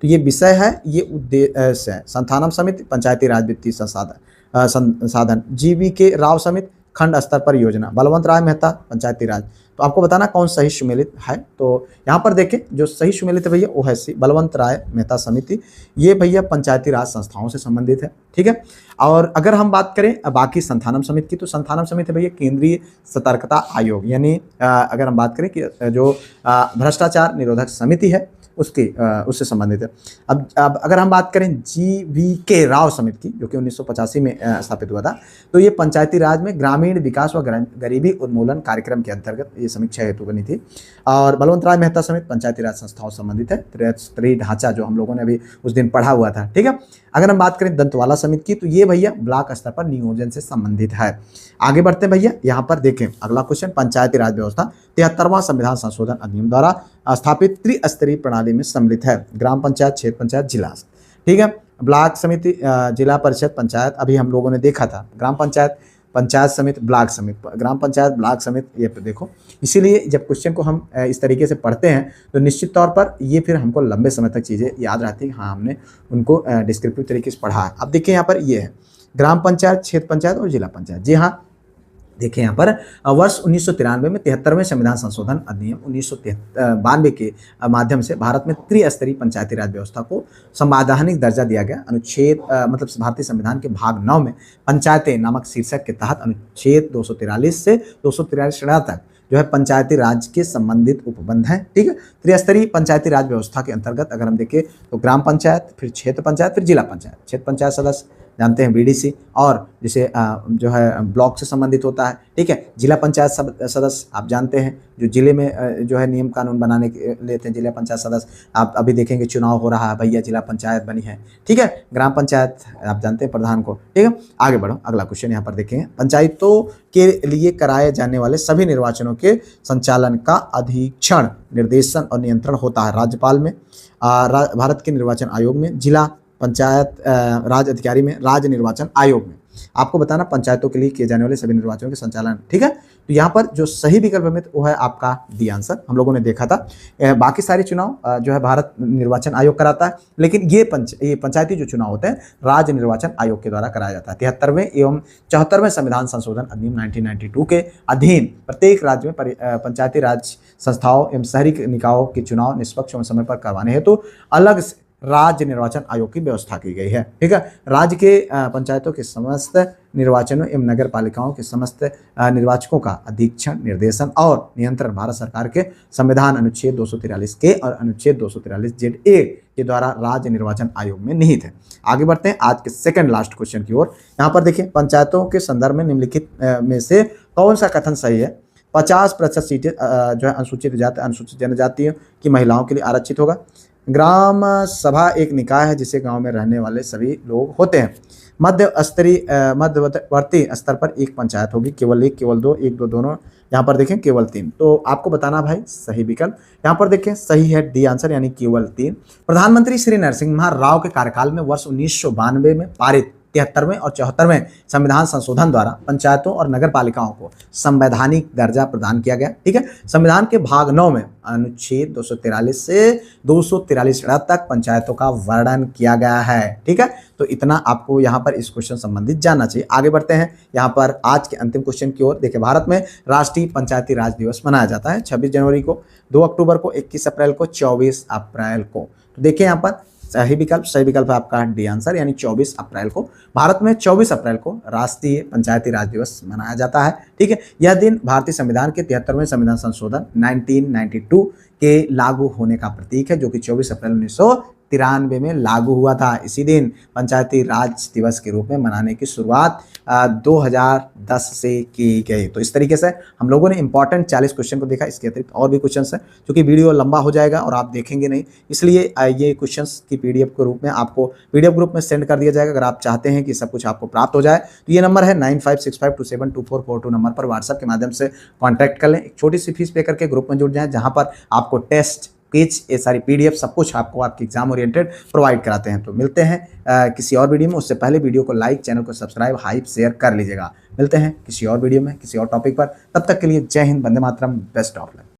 तो ये विषय है, ये उद्देश्य है। संस्थानम समिति पंचायती राज वित्तीय संसाधन, GVK राव समिति खंड स्तर पर योजना, बलवंत राय मेहता पंचायती राज। तो आपको बताना कौन सही सुमेलित है। तो यहाँ पर देखें जो सही सुमेलित है भैया वो है सी, बलवंत राय मेहता समिति। ये भैया पंचायती राज संस्थाओं से संबंधित है, ठीक है। और अगर हम बात करें बाकी संस्थानम समिति की, तो संस्थानम समिति भैया केंद्रीय सतर्कता आयोग, यानी अगर हम बात करें कि जो भ्रष्टाचार निरोधक समिति है उससे संबंधित है। अब अगर हम बात करें GVK राव समिति की, जो कि 1985 में स्थापित हुआ था, तो ये पंचायती राज में ग्रामीण विकास व गरीबी उन्मूलन कार्यक्रम के अंतर्गत ये समीक्षा हेतु बनी थी। और बलवंत राय मेहता समिति पंचायती राज संस्थाओं से संबंधित है, त्रिस्तरीय ढांचा जो हम लोगों ने अभी उस दिन पढ़ा हुआ था, ठीक है। अगर हम बात करें दंतवाला समिति की, तो ये भैया ब्लॉक स्तर पर नियोजन से संबंधित है। आगे बढ़ते हैं भैया, यहाँ पर देखें अगला क्वेश्चन, पंचायती राज व्यवस्था 73वां संविधान संशोधन अधिनियम द्वारा स्थापित त्रिस्तरीय प्रणाली में सम्मिलित है। ग्राम पंचायत, क्षेत्र पंचायत, जिला, ठीक है, ब्लॉक समिति, जिला परिषद, पंचायत अभी हम लोगों ने देखा था, ग्राम पंचायत, पंचायत समिति, ब्लॉक समिति, ग्राम पंचायत, ब्लॉक समिति, ये देखो। इसीलिए जब क्वेश्चन को हम इस तरीके से पढ़ते हैं तो निश्चित तौर पर ये फिर हमको लंबे समय तक चीज़ें याद रहती हैं। हाँ, हमने उनको डिस्क्रिप्टिव तरीके से पढ़ा है। अब देखिए यहाँ पर ये है ग्राम पंचायत, क्षेत्र पंचायत और जिला पंचायत। जी हाँ, देखिए यहाँ पर वर्ष 1993 में 73वें संविधान संशोधन अधिनियम 1992 के माध्यम से भारत में त्रिस्तरीय पंचायती राज व्यवस्था को संवैधानिक दर्जा दिया गया। अनुच्छेद मतलब भारतीय संविधान के भाग 9 में पंचायतें नामक शीर्षक के तहत अनुच्छेद 243 से 243 तक जो है पंचायती राज के संबंधित उपबंध हैं, ठीक है। त्रिस्तरीय पंचायती राज व्यवस्था के अंतर्गत अगर हम देखें तो ग्राम पंचायत, फिर क्षेत्र पंचायत, फिर जिला पंचायत। क्षेत्र पंचायत सदस्य जानते हैं BDC, और जिसे जो है ब्लॉक से संबंधित होता है, ठीक है। जिला पंचायत सदस्य आप जानते हैं जो जिले में जो है नियम कानून बनाने के लेते हैं, जिला पंचायत सदस्य। आप अभी देखेंगे चुनाव हो रहा है भैया, जिला पंचायत बनी है, ठीक है। ग्राम पंचायत आप जानते हैं प्रधान को, ठीक है। आगे बढ़ो, अगला क्वेश्चन यहाँ पर देखेंगे, पंचायतों के लिए कराए जाने वाले सभी निर्वाचनों के संचालन का अधीक्षण, निर्देशन और नियंत्रण होता है राज्यपाल में, भारत के निर्वाचन आयोग में, जिला पंचायत राज अधिकारी में, राज्य निर्वाचन आयोग में। आपको बताना पंचायतों के लिए किए जाने वाले सभी निर्वाचनों के संचालन, ठीक है। तो यहाँ पर जो सही विकल्प में वो है आपका डी आंसर, हम लोगों ने देखा था। बाकी सारे चुनाव जो है भारत निर्वाचन आयोग कराता है, लेकिन ये पंचायती जो चुनाव होते हैं राज्य निर्वाचन आयोग के द्वारा कराया जाता है। 73वें एवं 74वें संविधान संशोधन अधिनियम 1992 के अधीन प्रत्येक राज्य में पंचायती राज संस्थाओं एवं शहरी निकायों के चुनाव निष्पक्ष एवं समय पर करवाने हेतु अलग से राज्य निर्वाचन आयोग की व्यवस्था की गई है, ठीक है। राज्य के पंचायतों के समस्त निर्वाचनों एवं नगर पालिकाओं के समस्त निर्वाचकों का अधीक्षण, निर्देशन और नियंत्रण भारत सरकार के संविधान अनुच्छेद 243 के और अनुच्छेद 243 ZA के द्वारा राज्य निर्वाचन आयोग में निहित है। आगे बढ़ते हैं आज के सेकंड लास्ट क्वेश्चन की ओर। यहाँ पर देखिए पंचायतों के संदर्भ में निम्नलिखित में से कौन सा कथन सही है। 50% सीटें जो है अनुसूचित जाति, अनुसूचित जनजाति की महिलाओं के लिए आरक्षित होगा। ग्राम सभा एक निकाय है जिसे गांव में रहने वाले सभी लोग होते हैं। मध्यवर्ती स्तर पर एक पंचायत होगी, केवल एक, केवल दो, एक दो दोनों। यहाँ पर देखें केवल 3। तो आपको बताना भाई सही विकल्प। यहाँ पर देखें सही है डी आंसर, यानी केवल 3। प्रधानमंत्री श्री नरसिम्हा राव के कार्यकाल में वर्ष 1992 में पारित 73वें और 74वें संविधान संशोधन द्वारा पंचायतों और नगर पालिकाओं को संवैधानिक दर्जा प्रदान किया गया, ठीक है। संविधान के भाग 9 में अनुच्छेद 243 से 243 तक पंचायतों का वर्णन किया गया है, ठीक है। तो इतना आपको यहाँ पर इस क्वेश्चन संबंधित जानना चाहिए। आगे बढ़ते हैं यहाँ पर आज के अंतिम क्वेश्चन की ओर। देखिए भारत में राष्ट्रीय पंचायती राज दिवस मनाया जाता है 26 जनवरी को, 2 अक्टूबर को, 21 अप्रैल को, 24 अप्रैल को। तो देखिए यहाँ पर सही विकल्प है आपका डी आंसर, यानी 24 अप्रैल को भारत में 24 अप्रैल को राष्ट्रीय पंचायती राज दिवस मनाया जाता है। ठीक है, यह दिन भारतीय संविधान के 73वें संविधान संशोधन 1992 के लागू होने का प्रतीक है, जो कि 24 अप्रैल 1993 में लागू हुआ था। इसी दिन पंचायती राज दिवस के रूप में मनाने की शुरुआत 2010 से की गई। तो इस तरीके से हम लोगों ने इंपॉर्टेंट 40 क्वेश्चन को देखा। इसके अतिरिक्त और भी क्वेश्चंस हैं, क्योंकि वीडियो लंबा हो जाएगा और आप देखेंगे नहीं, इसलिए ये क्वेश्चंस की पीडीएफ के रूप में आपको पीडीएफ ग्रुप में सेंड कर दिया जाएगा। अगर आप चाहते हैं कि सब कुछ आपको प्राप्त हो जाए तो ये नंबर है 9565272442 नंबर पर व्हाट्सएप के माध्यम से कॉन्टैक्ट कर लें। एक छोटी सी फीस पे करके ग्रुप में जुड़ जाएं, जहाँ पर आपको टेस्ट, क्विज, ये सारी पीडीएफ सब कुछ आपको आपके एग्जाम ओरिएंटेड प्रोवाइड कराते हैं। तो मिलते हैं किसी और वीडियो में। उससे पहले वीडियो को लाइक, चैनल को सब्सक्राइब, हाइप, शेयर कर लीजिएगा। मिलते हैं किसी और वीडियो में किसी और टॉपिक पर। तब तक के लिए जय Hind, Vande Mataram, best of luck.